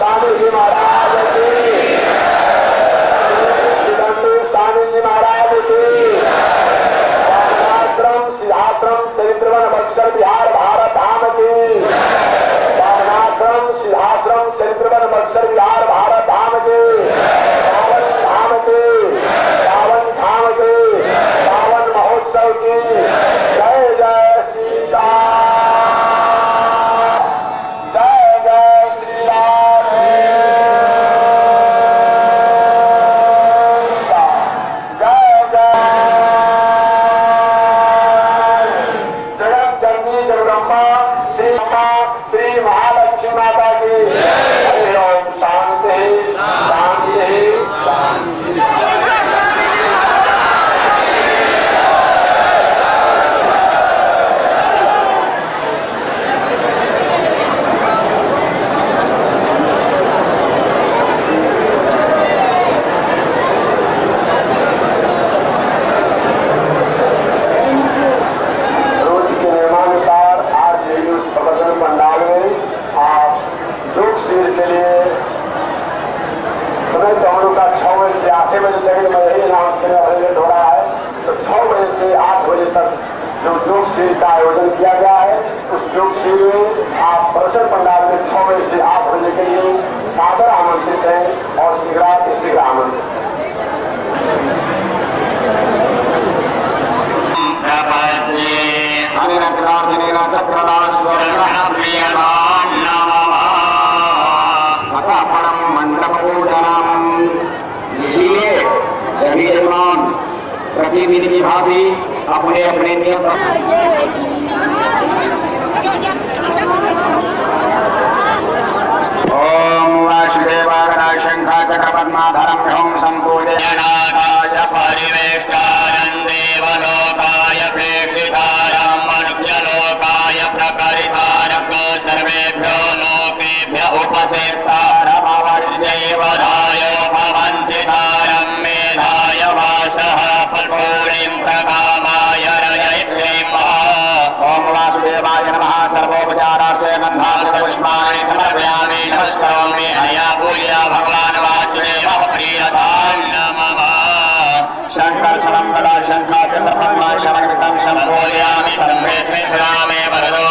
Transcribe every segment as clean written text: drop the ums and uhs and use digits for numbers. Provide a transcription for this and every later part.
स्वामी जी महाराज की, दंडू स्वामी जी महाराज की। वामनाश्रम सिद्धाश्रम चरित्रवन बक्सर बिहार भारत धाम की। वामनाश्रम सिद्धाश्रम चरित्रवन बक्सर बिहार भारत धाम की। पावन धाम की, पावन धाम की, पावन महोत्सव की। जय जय सीता, जय जय श्री राम, जय जय जगत जननी जगदम्बा श्री माता श्री महालक्ष्मी माता की। हरि ओम। शांति शांति शांति। रोज के नियमानुसार आज उस प्रदर्शन पंडाल में आप योग शिविर के लिए समय तो हम लोग का 6 बजे से 8 बजे तक मैं यही अनाउंस करने वाले लेट हो रहा है। तो 6 बजे से 8 बजे तक जो योग शिविर का आयोजन किया गया है, उस योग शिविर में आप प्रदर्शन पंडाल में 6 बजे से 8 बजे के लिए सादर आमंत्रित हैं और शीघ्र आमंत्रित हैं। इसीलिए सभी यजमान प्रतिनिधि की भांति अपने अपने नियम ओम वासुदेवाय शंखा चक्रपद्माधरं ह्रौं संपूजयानाय परिवेष्टारं देवलोकाय प्रेषितारं मनुष्यलोकाय प्रकरितारं सर्वेभ्यो लोकेभ्यो उपसेतारमवर्जैवदाय भवन्तितारं मेधाय वासः फल्गुणीं प्रकामाय रजयित्रीं। ओम वासुदेवाय नमः। सर्वोपचारार्थे गन्धाक्षपुष्पाणि समर्पयामि। नमस्करोमि अनया पूजया भगवान् वासुदेवः प्रियतां नमः। शङ्कर्षणं तदा शङ्खाचक्रपद्मा शमन्वितं सम्पूजयामि। ब्रह्मेश्वरी श्रामे वरदो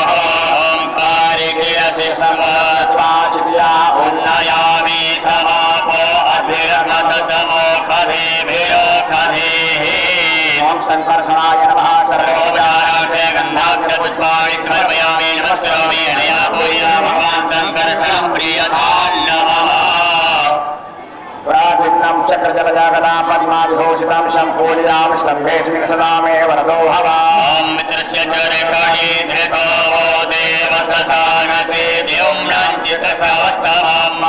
ओंकारिकीरसि सर्वत्वाचित्या उन्नयामि। समापो अभिरमत समोखधिभिरोखधिः। ओम शङ्कर्षणाय नमः। सर्वोपचारार्थे गन्धाक्षपुष्पाणि समर्पयामि। नमस्करोमि अनया पूजया भगवान् शङ्कर्षणः प्रियतां नमः। प्राभिन्नं चक्रजलजागदा पद्माविभूषितं सम्पूजयामि। स्तम्भेऽस्मिन् सदा मे वरदो भव। ॐ मित्रस्य च रेखाणि धृतो वो देव ससानसे द्युम्नञ्चितसवस्तमम्।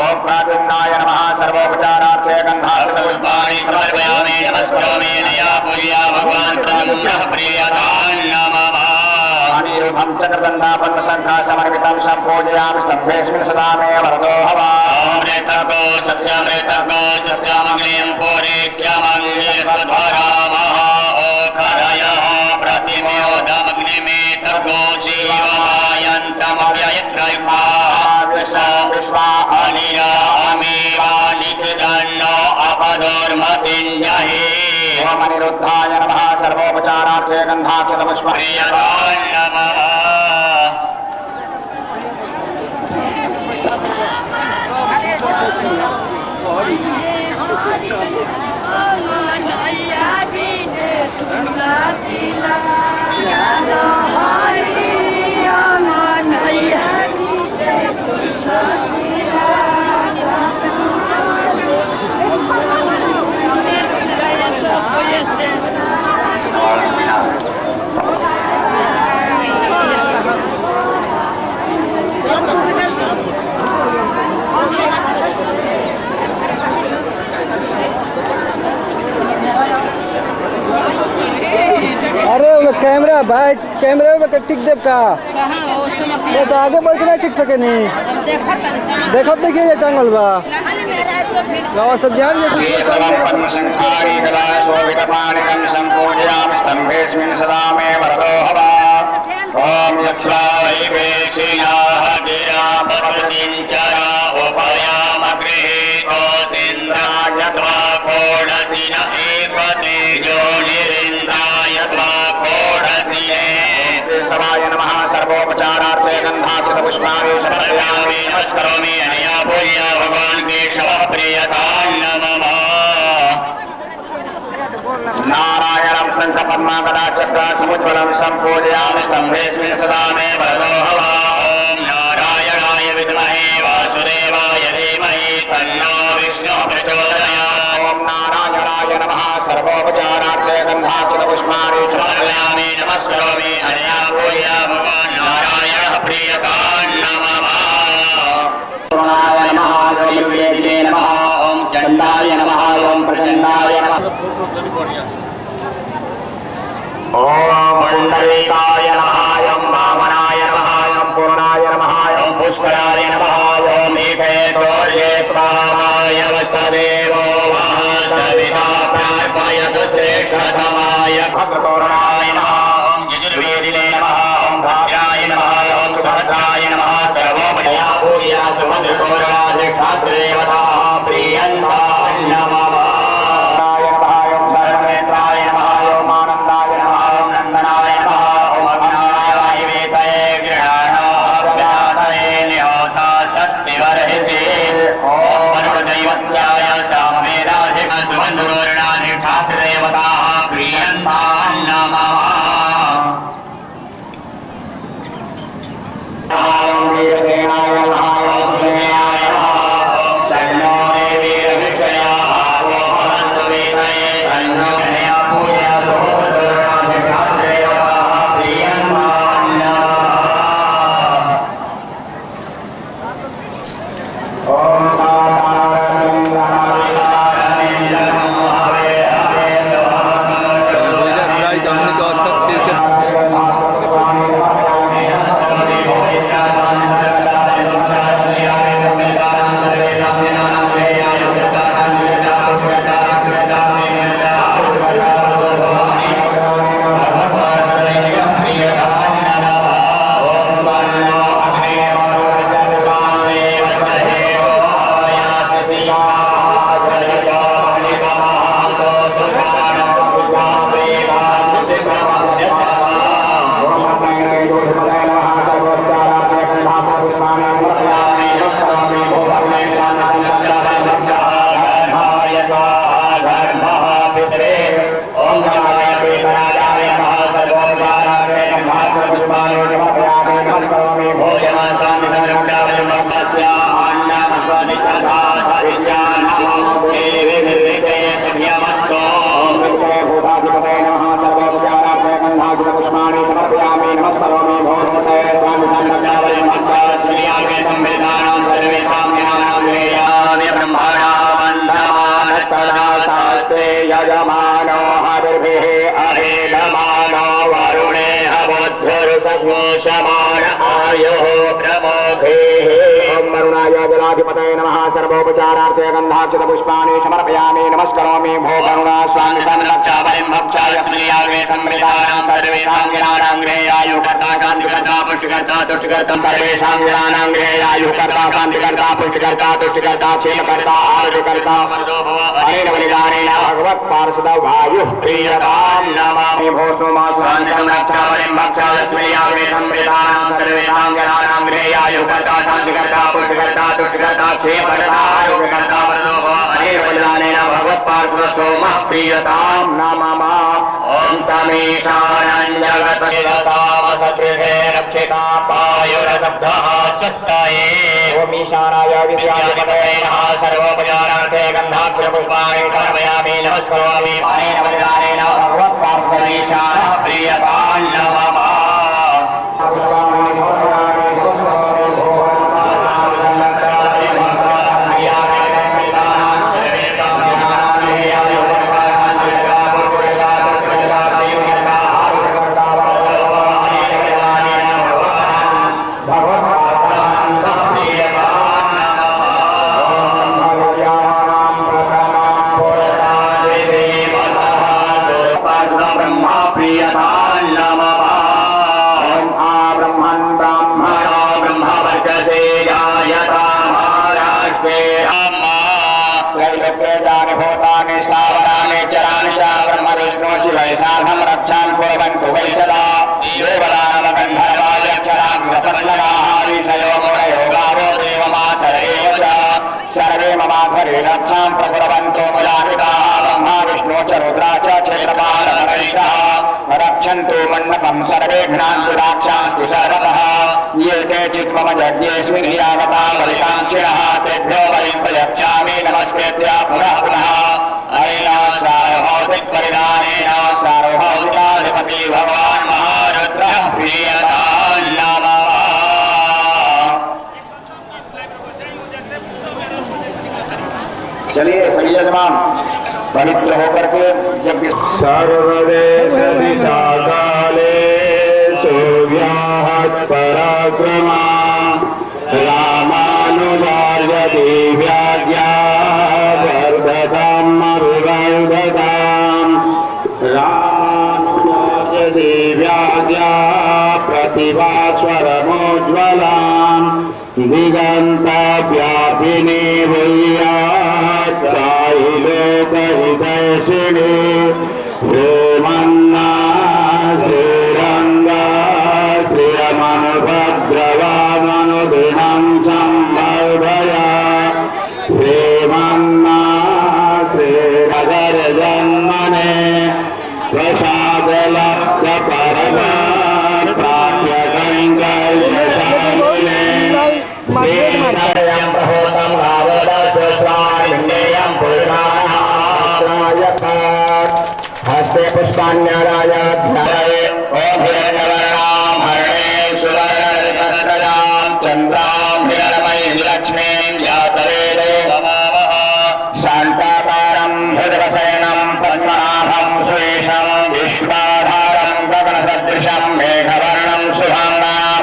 ॐ प्राभिन्नाय नमः। सर्वोपचारार्थे गन्धाक्षपुष्पाणि समर्पयामि। नमस्करोमि अनया पूजया भगवान् प्रद्युम्नः प्रियतां नमः। अनिरुद्धं चक्रगन्धापद्मशङ्खा समर्पितं सम्पूजयामि। स्तम्भेऽस्मिन् सदा मे वरदो भव। अमृतको सत्यमृतको सत्यमग्निं पुरीक्ष्यमङ्गिरसध्वरामः। ओखरयः प्रतिमोदमग्निमेतको जीवमायन्तमव्ययत्रयुक्ता विश्वा अनिरा अमीवानिखिदन्नो अपदुर्मतिञ्जहि। ओम अनिरुद्धाय नमः। सर्वोपचारार्थे गन्धाक्षतपुष्पप्रियतां नमः। कैमरा भाई कैमरे में टिक देव का ये तो आगे बढ़ के नहीं टिक सके नहीं देखो देखिए ये टांगल बा गाँव सब जान ओम नमस्करोमि अनया पूजया भगवान् केशवः प्रियतां नमः नारायणं शङ्ख पद्माकरा चक्र समुज्ज्वलं सम्पूजयामि स्तम्भेऽस्मिन् सदा मे वरदो भव ॐ नारायणाय विद्महे वासुदेवाय धीमहि तन्नो विष्णुः प्रचोदयात् ॐ नारायणाय नमः सर्वोपचारार्थे गन्धाक्षतपुष्पाणि समर्पयामि नमस्करोमि अनया पूजया भगवान् नारायणः प्रियतां नमः ॐ नमः नमः ॐ चण्डाय नमः ॐ प्रचण्डाय नमः ॐ पुण्डरीकाय नमः ॐ वामनाय नमः ॐ पूर्णाय नमः ॐ पुष्कराय नमः ॐ एकेतोर्ये प्राणाय वसदेवो वासविता प्रार्थयतु श्रेष्ठतमाय भगतोरणाय नमः ॐ यजुर्वेदिने नमः ॐ भाव्याय नमः ॐ सहस्राय नमः सर्वोपदया पूर्या सुमन्द्रकोरणाय शास्त्रदेवता प्रियन्ताय नमः यजमानो हविर्भिः अहेदमानो वरुणे हवोद्धुर्सघोषमान आयुः प्रमोघेः ॐ वरुणाय जलाधिपतये नमः सर्वोपचारार्थे गन्धाक्षतपुष्पाणि समर्पयामि नमस्करोमि भो वरुणा स्वामि संरक्षा बलिं भक्षाय स्मृयागे संमृतानां सर्वेषां गिराणां गृहेयायुकर्ता शान्तिकर्ता पुष्टिकर्ता तुष्टिकर्ता सर्वेषां गिराणां गृहेयायुकर्ता शान्तिकर्ता पुष्टिकर्ता तुष्टिकर्ता क्षेमकर्ता आरोग्यकर्ता अनेन बलिदानेन भगवत् पार्षद वायुः प्रियतां नमामि भो सोमा संरक्षा बलिं भक्षाय स्मृयागे संमृतानां सर्वेषां गिराणां गृहेयायुकर्ता शान्तिकर्ता पुष्टिकर्ता तुष्टिकर्ता क्षेमकर्ता आरोग्यकर्ता अनेन बलिदानेन भगवत् पार्षद सोमः प्रियतां नमामि ॐ तमेशानं जगत्तामसकृते रक्षिता पायुरशब्दः स्वस्ताये ॐ ईशानाय विद्याधिपतये नमः सर्वोपचारार्थे गन्धाक्षपुष्पाणि समर्पयामि नमस्करोमि अनेन बलिदानेन भगवत् पार्षद ईशानः प्रियतां नमः साधम रक्षां कुर्वन्तु वै सदा देवदानवगन्धर्वायक्षरां गतपल्लवाः ऋषयो मुनयो गावो देवमा रक्षन्तु मण्डपं सर्वे घ्नान्तु राक्षान्तु सर्वतः ये केचित् मम यज्ञेऽस्मिन् हि आगताः फलितांशिनः तेभ्यो वयं प्रयच्छामि नमस्कृत्य पुनः पुनः अनेन सार्वभौतिकपरिधानेन सार्वभौतिकाधिपति भगवान् महारुद्रः प्रीयतां नमः। चलिए सभी यजमान पवित्र होकर के यज्ञ सर्वदेश दिशा काले सूर्यात् पराक्रमा रामानुजार्य दिव्याज्ञा वर्धतां मरुवर्धतां रामानुजार्य दिव्याज्ञा प्रतिभास्वरमोज्ज्वलां दिगन्तव्यापिनी भूयात्सायि लोकहितैषिणी श्रीमन्ना श्रीरङ्गा श्रियमनुभद्रवामनुदिनं संवर्धया श्रीमन्ना श्रीनगरजन्मने प्रसादलब्धपरमा प्राप्य कैङ्कर्यशालिने श्रीशरणं प्रभूतं भावदस्वामिन्देयं पुरुषाणायकात् हस्ते पुष्पाण्यरायाध्याये ॐ हिरण्यवर्णां हरणे सुवर्णरजतस्रजां चन्द्रां हिरण्मयीं लक्ष्मीं जातवेदो नमामः। शान्ताकारं हृदयशयनं पद्मनाभं सुरेशं विश्वाधारं गगनसदृशं मेघवर्णं शुभाङ्गां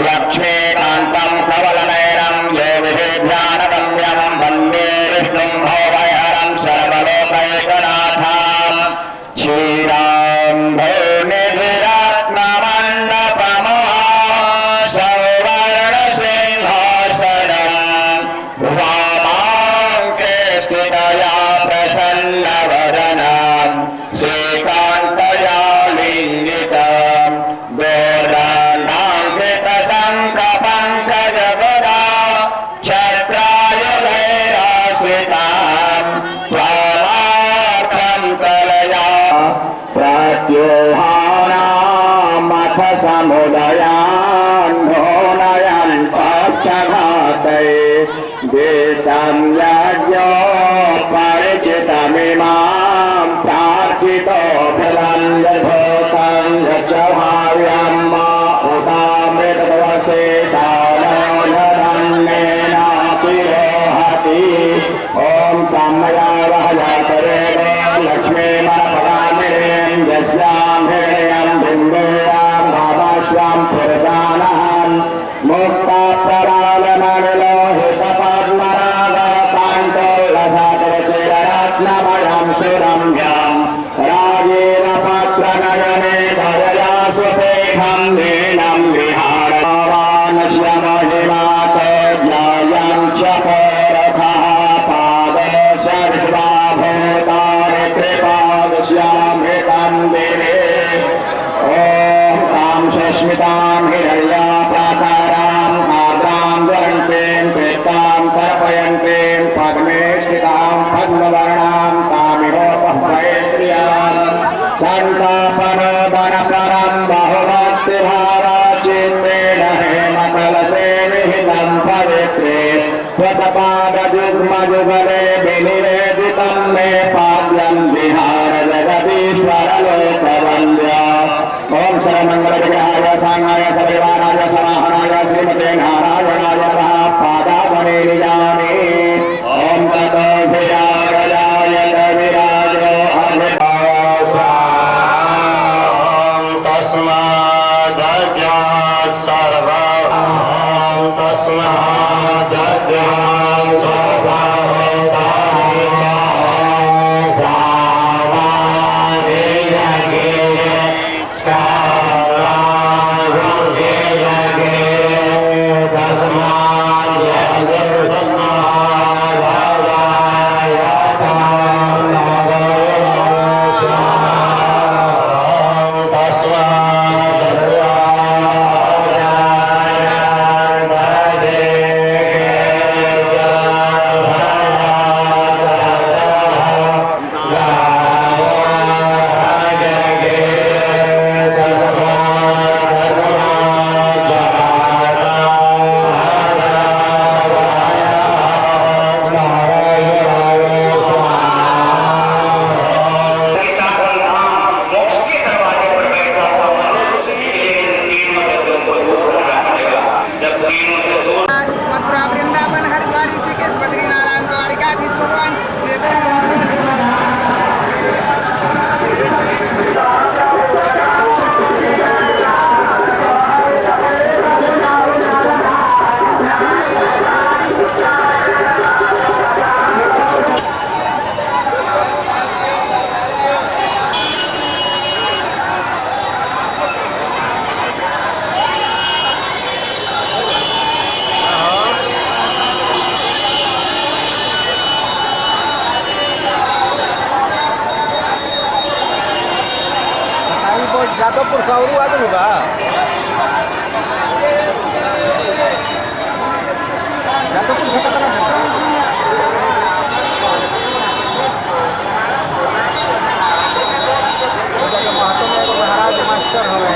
लक्ष्मीकान्तं कवलनयनं योगिभिर्ध्यानगम्यं वन्दे विष्णुं भवभयहरं सर्वलोकैकनाथं क्षीराम्भोनिधिरत्नमण्डपमः सौवर्णसिंहासनं वामाङ्के स्थितया प्रसन्नवदनं श्रीकान्तया लिङ्गितं गोदानाङ्कृतशङ्खपङ्कजगदा छत्रायुधैराश्रितां स्वामार्थं कलया प्रत्योहानामथ समुदयान् नोनयन् पक्षघातै देशं यज्ञोपरिचितमिमां प्रार्थितो फलं निर्भूतं यज्ञभाव्यं मा उदामृतवसे तानोधन्येनापि रोहति ॐ सम्मयावहयातरेव लक्ष्मीमनपदामिनीं यस्यां हिरण्यं बिम्बेयां भावाश्वां पुरजानहन् मुक्ताप्रवालमनिलोहितपद्मरागकान्तोल्लसदरचिररत्नमयं सौरू आदमी बा तो कुछ पता नहीं महतो में एगो महाराज मास्टर हवे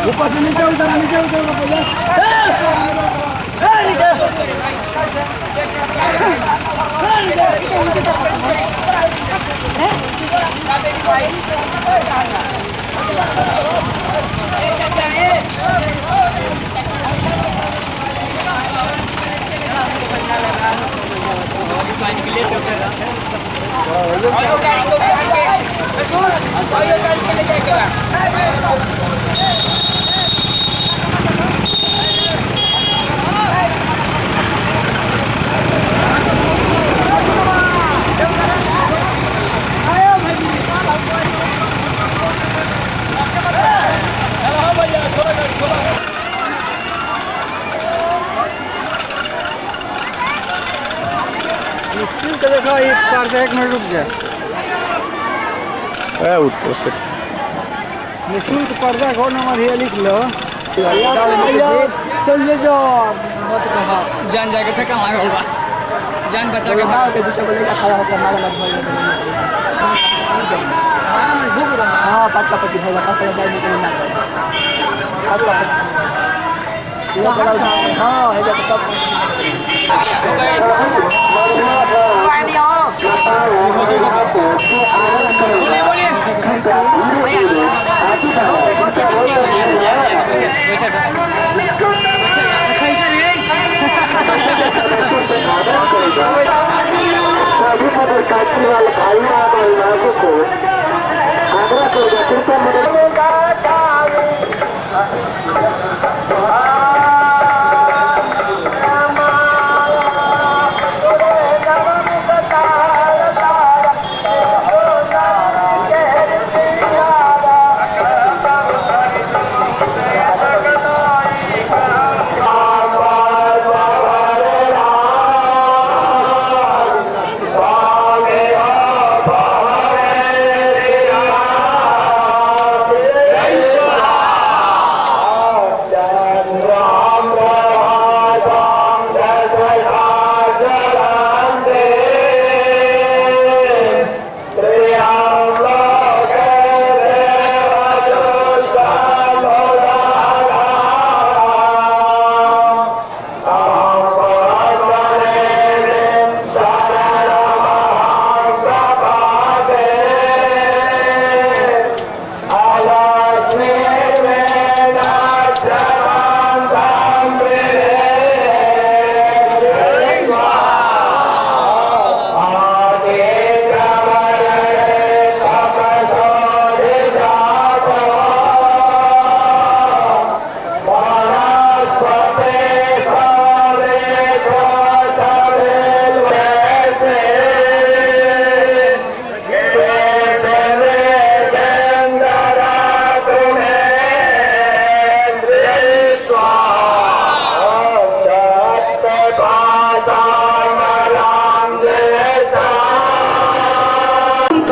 ऊपर से नीचे उतर देखो एक बार से 1 मिनट रुक जाए उत्तर से निःशुल्क पर्दा को नंबर ये लिख लो जान जाके छक्का मार होगा जान बचा के भाग के दूसरे बल्ले का खड़ा होकर मारा मत भाई मारा मत भूख रहा हां पक्का पति होगा पक्का जाए निकल ना पक्का ये बड़ा हां है जब तक पानी आओ बोलिए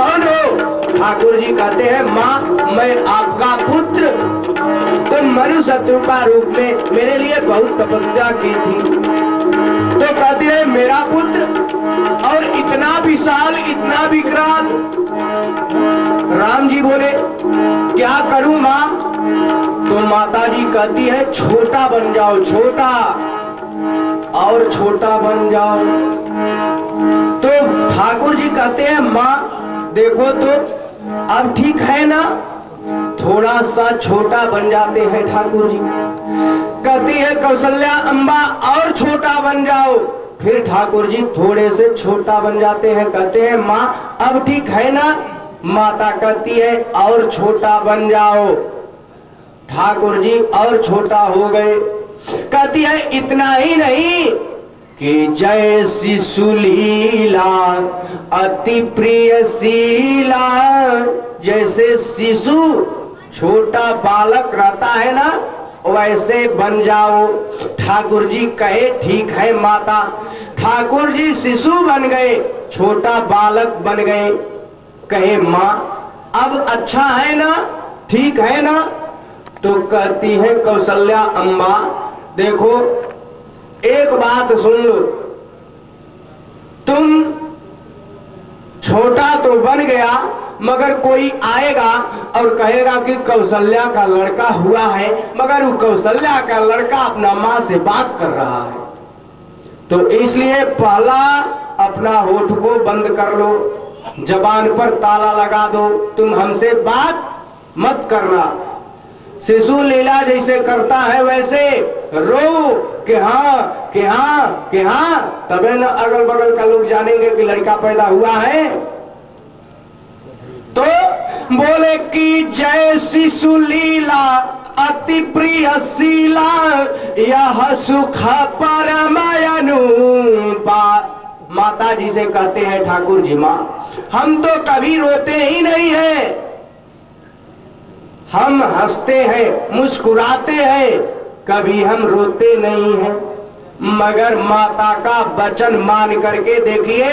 कौन हो? ठाकुर जी कहते हैं माँ मैं आपका पुत्र, तुम मरु शत्रुपा रूप में मेरे लिए बहुत तपस्या की थी। तो कहती है मेरा पुत्र और इतना विशाल इतना विकराल। राम जी बोले क्या करूं माँ? तो माता जी कहती है छोटा बन जाओ, छोटा और छोटा बन जाओ। तो ठाकुर जी कहते हैं माँ देखो तो अब ठीक है ना, थोड़ा सा छोटा बन जाते हैं। ठाकुर जी कहती है कौशल्या अम्बा और छोटा बन जाओ। फिर ठाकुर जी थोड़े से छोटा बन जाते हैं, कहते हैं माँ अब ठीक है ना? माता कहती है और छोटा बन जाओ। ठाकुर जी और छोटा हो गए। कहती है इतना ही नहीं कि जय शिशु लीला अति प्रिय शीला, जैसे शिशु छोटा बालक रहता है ना वैसे बन जाओ। ठाकुर जी कहे ठीक है माता। ठाकुर जी शिशु बन गए, छोटा बालक बन गए। कहे माँ अब अच्छा है ना, ठीक है ना? तो कहती है कौशल्या अम्बा देखो एक बात सुन लो, तुम छोटा तो बन गया मगर कोई आएगा और कहेगा कि कौशल्या का लड़का हुआ है, मगर वो कौशल्या का लड़का अपना माँ से बात कर रहा है। तो इसलिए पहला अपना होठ को बंद कर लो, जबान पर ताला लगा दो, तुम हमसे बात मत करना। शिशु लीला जैसे करता है वैसे रो कि हाँ कि हाँ कि हाँ, तबे न अगल बगल का लोग जानेंगे कि लड़का पैदा हुआ है। तो बोले कि जय शिशु लीला अति प्रिय शीला, यह सुख परम अनुपा। माता जी से कहते हैं ठाकुर जी माँ हम तो कभी रोते ही नहीं है, हम हंसते हैं मुस्कुराते हैं, कभी हम रोते नहीं हैं। मगर माता का वचन मान करके देखिए,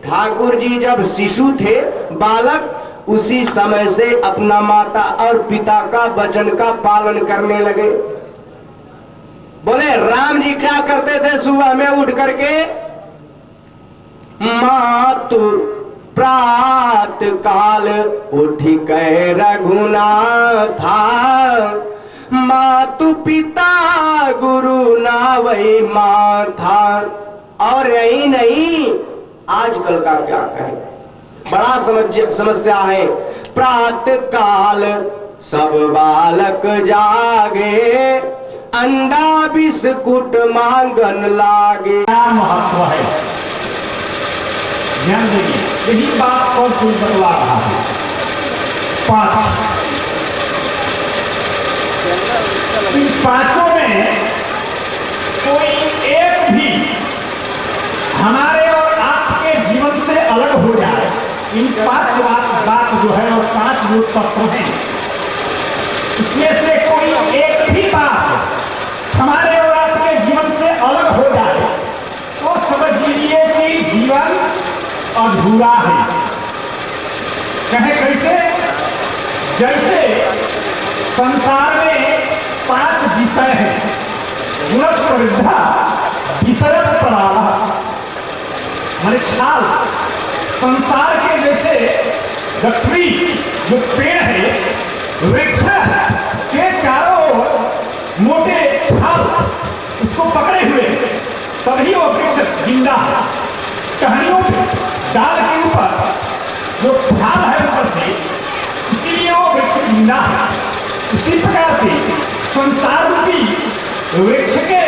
ठाकुर जी जब शिशु थे बालक, उसी समय से अपना माता और पिता का वचन का पालन करने लगे। बोले राम जी क्या करते थे? सुबह में उठ करके मातु प्रात काल उठ कह रघुनाथा, मातु पिता गुरु ना वही माथा। और यही नहीं, आजकल का क्या कहें, बड़ा समस्या है। प्रात काल सब बालक जागे, अंडा बिस्कुट मांगन लागे। क्या महत्व है ध्यान देंगे, यही बात और कोई बतला रहा है। इन पांचों में कोई एक भी हमारे और आपके जीवन से अलग हो जाए, इन पांच बात जो है और पांच जो तत्व हैं, इसमें से कोई एक भी बात हमारे और आपके जीवन से अलग हो जाए तो समझ लीजिए कि जीवन अधूरा है। कहे कैसे? जैसे संसार में पांच विषय हैं, गुणत परिधा विषय प्रवाह माने छाल। संसार के जैसे गठरी जो पेड़ है, वृक्ष के चारों ओर मोटे छाल उसको पकड़े हुए, तभी वो वृक्ष जिंदा है। टहनियों पे डाल के ऊपर जो ढाल है ऊपर से, इसीलिए वो वृक्ष जिंदा है। उसी प्रकार से संसार रूपी वृक्ष के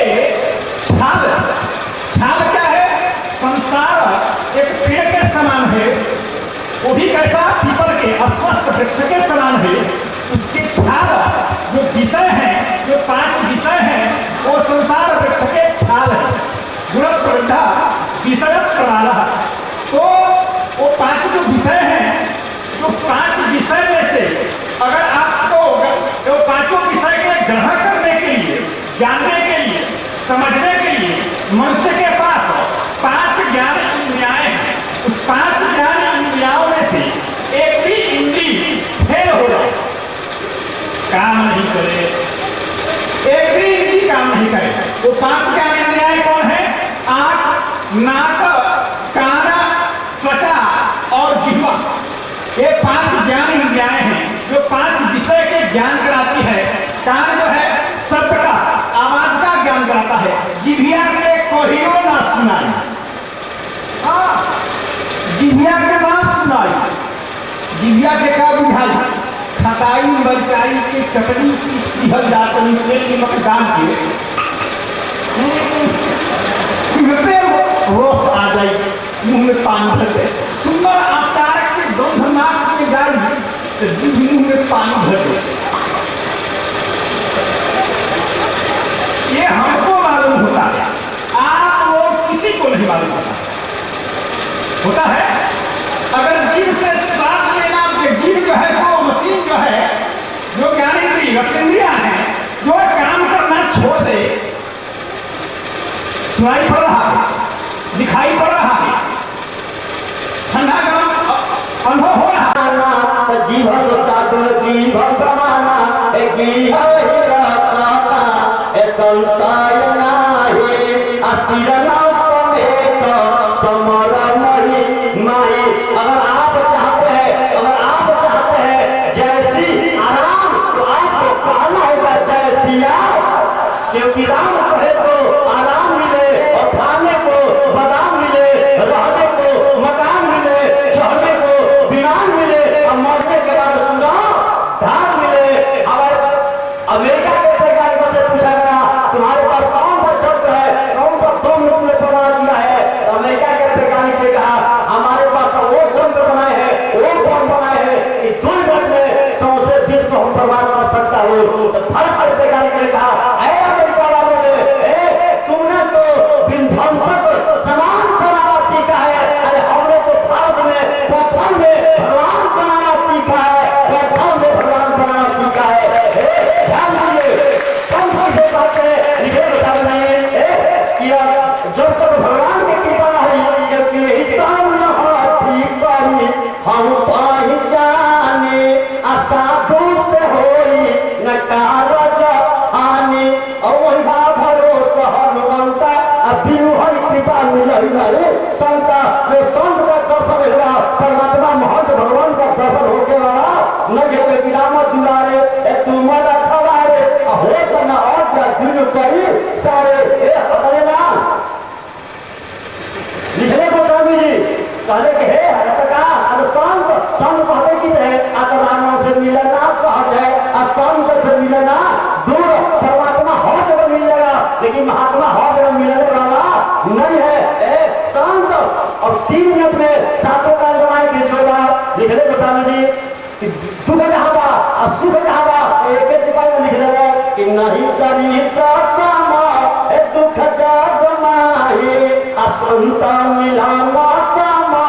छाल, छाल क्या है? संसार एक पेड़ के समान है, वो भी कैसा? पीपल के अस्वस्थ वृक्ष के समान है। उसके छाल जो विषय है, जो पांच विषय हैं, वो संसार वृक्ष के छाल है। गुणत परिधा विषय प्रवाह। तो वो पांच जो विषय हैं, जो पांच विषय में से अगर आपको वो पांचों विषय के ग्रहण करने के लिए, जानने के लिए, समझने के लिए मनुष्य के पास पांच ज्ञान इंद्रियाएं हैं। उस पांच ज्ञान इंद्रियाओं में से नाक, कान, त्वचा और जिह्वा, ये 5 ज्ञान इंद्रियाएं हैं जो 5 विषय के ज्ञान कराती है। कान जो है शब्द का, आवाज का ज्ञान कराता है। जिह्वा के कहियो ना सुनाई, जिह्वा के बात सुनाई, जिह्वा के का बुझाई, खटाई मरचाई की चटनी की जातनी से नमक डाल के रोस आ जाए, मुंह में पानी भर दे। सुंदर आचार के गंध नाक में जाए तो मुंह में पानी भर दे। ये हमको मालूम होता है, आप लोग किसी को नहीं मालूम होता है। अगर जीव से श्वास लेना, जीव जो है वो मशीन जो है, जो ज्ञानेंद्रिय रसेंद्रिया है, जो काम करना छोड़ दे, सुनाई पड़ रहा है, दिखाई पड़ रहा है, ठंडा गरम अनुभव हो रहा है। जीव जीव समाना संसार नाहि अस्थिर समेत समर नहीं माही। अगर आप चाहते हैं जैसी आराम, तो आपको कहना होगा जैसी आप, क्योंकि राम कहे तो आराम मिले और खाने को बादाम मिले, रहने को मकान मिले, चढ़ने को विमान मिले और मरने के बाद सुना धान मिले। अगर अमेरिका के वैज्ञानिकों से पूछा गया तुम्हारे पास कौन सा यंत्र है, कौन सा बम ने बना दिया है, तो अमेरिका के वैज्ञानिक ने कहा हमारे पास तो वो यंत्र बनाए हैं, वो बम बनाए हैं कि 2 मिनट में 100 से 20 को हम बर्बाद कर सकता हो। तो हर वैज्ञानिक ने कहा अमेरिका वालों ने तुमने तो विध्वंसक सामान बनाना सीखा है, अरे हमने तो भारत में प्रथम में भगवान बनाना सीखा है, प्रथम में भगवान बनाना सीखा है। ध्यान दीजिए, से कहते हैं बता रहे कि जब तक भगवान की कृपा नहीं, क्योंकि हम पहचाने असाधु से होई न कारज हानि। और वही भरोसा हनुमंता अभी हर कृपा मिल संता जो संत का दर्शन हुआ, परमात्मा महंत भगवान का दर्शन होके वाला न घेरे विराम दुलारे तुम्हारा खबारे हो तो न और दिन करी सारे लिखने को स्वामी जी कहले कि हे संत संत कहते कि आत्मा से मिलना सहज है, और संत से मिलना दूर। परमात्मा हर जगह मिलेगा, लेकिन महात्मा हर जगह मिलने वाला नहीं है। संत और 3 मिनट में 7 का बनाए के जोड़ा लिखने को स्वामी जी दुख जहाँ बा और सुख जहाँ बा, एक सिपाही में लिख देगा कि नहीं करी समा दुख जागनाहे असंता मिलाना समा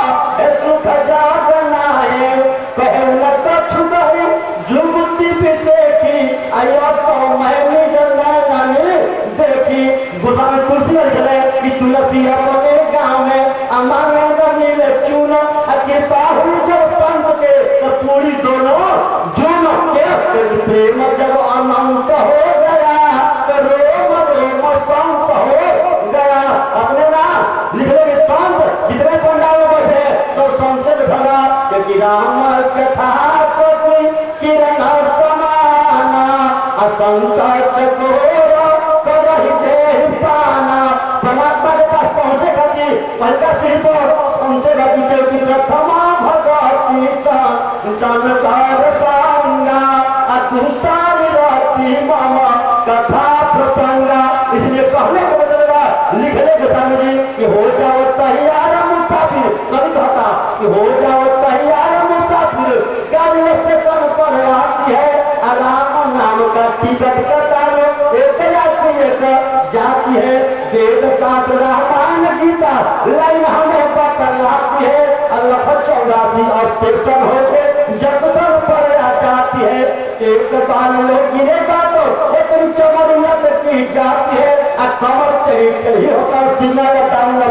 सुख जागनाहे कहे न छुगई जुगति विषेखी आया समय निजनाने देखी। गोस्वामी तुलसी लिखले कि तुलसी अपने गाँव में अमानंद मिले चून कृपा हुई जब संत के तो पूरी दोनों जुन के प्रेम जब अनंत हो गया तो रोम रोम संत हो गया। अपने ना लिखले संत जितने पंडालों बैठे सब संत से भरा, क्योंकि राम कथा सती किरण समाना असंत चकोर करहि जय पाना। परमात्मा के पास पहुंचे खाती पहला सिर पर संत रवि की प्रथमा भगवती संकार संगा अतुसारी राती मामा कथा प्रसंगा। इसलिए कहने को बदलेगा लिखने के स्वामी जी कि हो जाओ तैयार मुसाफिर, कभी कहता कि हो जाओ तैयार मुसाफिर, गाड़ी स्टेशन पर आती है आराम नाम का टिकट कटालो, एक जाती है वेद शास्त्र रामायण गीता लाइन हमें बतलाती है। अल्लाह 84 स्टेशन होते जब सब पर जाती है, एक बार लोग गिरेगा तो एक चमरियत की जाती है, कमर ही होकर सिंगर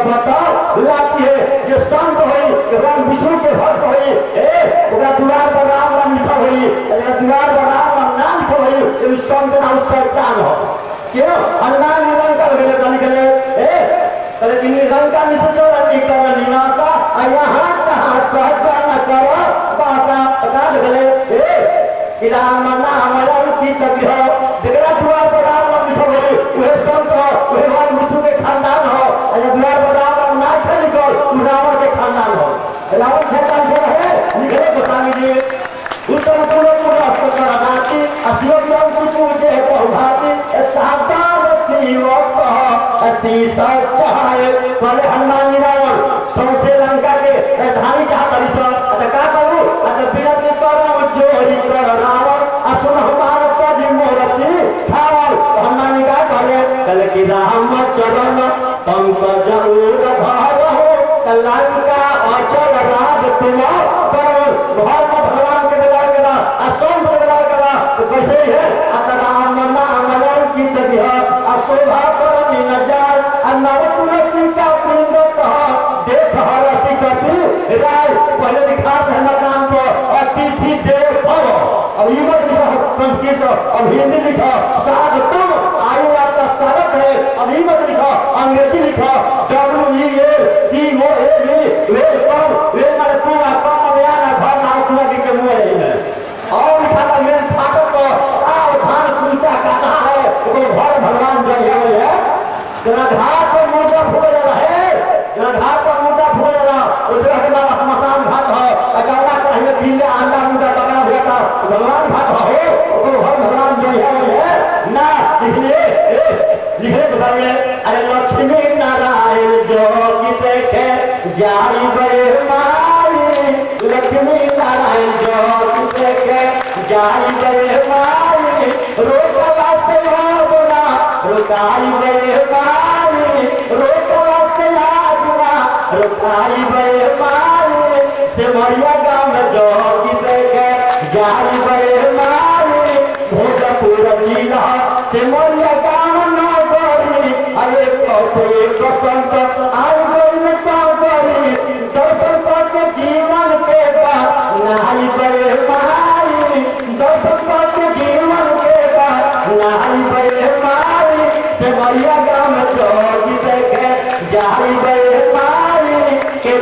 बताओ लाती है। जो संत हुई रंग बिछू के भक्त हुई दुआर पर राम लिखा हुई, दुआर पर राम नाम लिखा हुई, संत नाम शैतान हो क्यों हनुमान निरंतर निकले लेकिन निरंका निश्चर निकर निनाशा यहाँ कहाँ सहजा न करो बासा बता गले ए राम नाम अंकित हो तेरा द्वार पर राम लिखो वे संत वे राम विष्णु के खानदान हो अरे द्वार पर राम ना खेल को रावण के खानदान हो रावण खानदान जो है लिखे गोस्वामी जी उत्तम पूर्ण अस्पताल अशिवम पूजे बहुभाति सावधान अति सच्चाई पहले हनुमान रावण सौसे लंका के धानी चाहता रिश्वत का करूं बिना करम जोरी कर रावण असुन हमार पद मोरसी ठावल हनुमान का कल की राम चरण पंकज उर घर हो लंका अचल राज तुम घर में भगवान के दरबार करा असोम दरबार करा तो कैसे है राम नाम अंकित अशोभा करनी न जाए नव तुलसी का वृंद देख हरसी कपि राय पहले लिखा धर्म नाम को अतिथि देव भव अब ये मत लिखा संस्कृत अब हिंदी लिखा स्वागतम आयु आपका स्वागत है अब ये मत लिखा अंग्रेजी लिखा WELCOME वेलकम वे माने पूरा काम में आना घर नाम पूरा के मुंह है और लिखा था मेरे फाटक को सावधान पूजा कहता है तो घर भगवान जय है तेरा घाट पर मुर्दा फूल रहा है तेरा घाट पर मुर्दा फूल रहा उसका के नाम श्मशान घाट है अचानक कहीं दिन में अंडा मुर्दा पकड़ा हुआ था भगवान घाट हो तो घर भगवान जय है ना इसलिए लिखे बताइए अरे लक्ष्मी नारायण जोगी देखे जाई बड़े माई लक्ष्मी नारायण जोगी देखे जाई बड़े माई रोकला से आगुना रुकाई बड़े माई रोकला से आगुना रुकाई बड़े माई से मरिया गाँव जोगी देखे जाई बड़े माई भोजपुर जिला से मरिया गाँव अरे कौशे बसंत आई गई चौधरी दर्शन करके जीवन के बाद नाई बड़े माई दर्शन करके जीवन के बाद नाई बड़े माई से मरिया गाँव जोगी देखे जाई बड़े माई के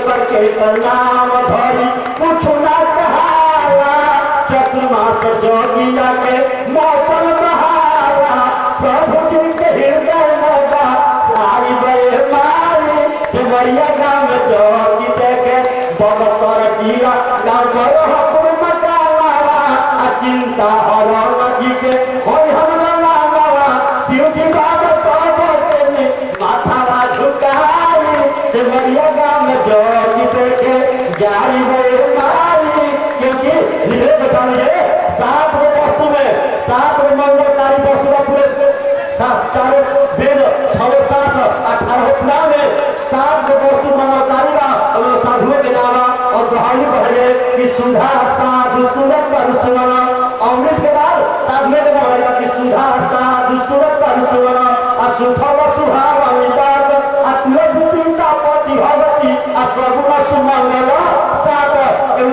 नाम धरी कुछ ना कहारा चतुर्मास जोगी आके मौसम बहारा प्रभु जी के हृदय सारी बड़े मारी सिमरिया गाँव में जोगी देखे बमतर जीरा गाँव बड़ो हकुर मचावा चिंता हरण जी के होय हमला लावा शिव जी बाबा सब में माथा झुकाई सिमरिया गाँव में जोगी देखे जारी बड़े मारी क्योंकि निकले बताइए 7 वस्तु में 7 मंगलकारी वस्तु का पूरे 4 वेद 6 7 18 में 7 वस्तु मंगलकारी का साधुओं के नाम और दुहाई पढ़े कि सुधा साधु सूरत का सुना अमृत के बाद साधु के नाम है कि सुधा साधु सूरत का सुना असुभव सुभाव अमिताभ तुलसी सीता पति भगवती अस्वगुण सुमंगल 7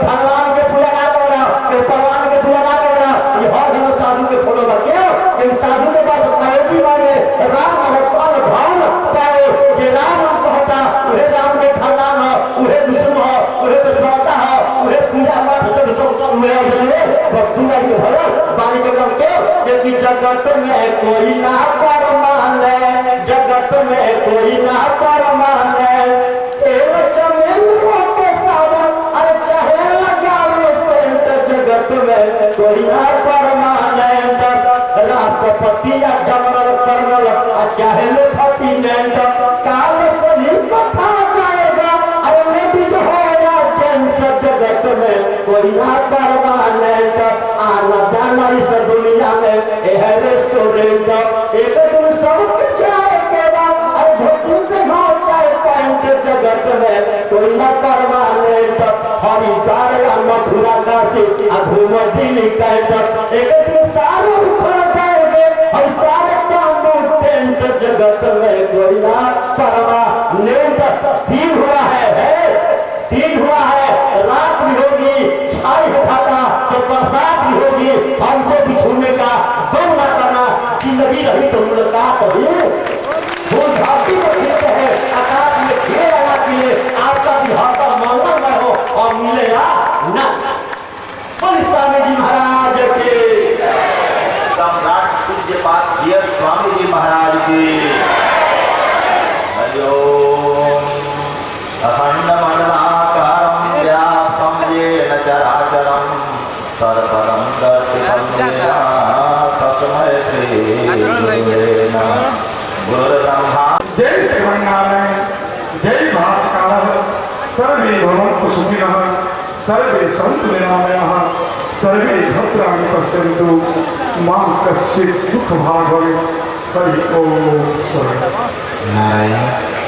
भगवान के पूजा ना करना भगवान के पूजा ना करना ये हर दिन साधु के फॉलो करके साधु के बाद अयोध्या वाले राम भगवान भाव पाए कि राम कहता उहे राम के खानदान उहे दुश्मन उहे दुश्मनता उहे पूजा पाठ सब हुए भक्तुला के भला बाणी के नाम के कि जगत में कोई ना पर माने जगत में कोई ना पर माने तेल चमेल के सारा अरे चाहे लगावे सेंट जगत में कोई ना पर माने राष्ट्रपति या जनरल कर्नल चाहे लेफ्टिनेंट काल सभी कथा जाएगा अरे लेडीज हो या जेंट्स जगत में कोई ना परमानेंट आना जाना इस दुनिया में है रेस्टोरेंट एक दिन सब जाएगा अरे धोती पे हो चाहे पैंट जगत में कोई ना परमानेंट हरिद्वार या मथुरा काशी घूम दिल्ली कैंट एक दिन सारे उखड़ जाएंगे और सारे जगत में कोई ना परमानेंट दिन हुआ है रात भी होगी छाई उठाता तो बरसात भी होगी हमसे बिछुड़ने का गम न करना जिंदगी रही तो मुलाकात भी वो धरती पर खेत है जय भास्कर सर्वे भवन्तु सुखिनः सर्वे सन्तु निरामयाः सर्वे भद्राणि पश्यन्तु मां कश्चित् दुःखभाग् भवेत् हरि ओम। नारायण।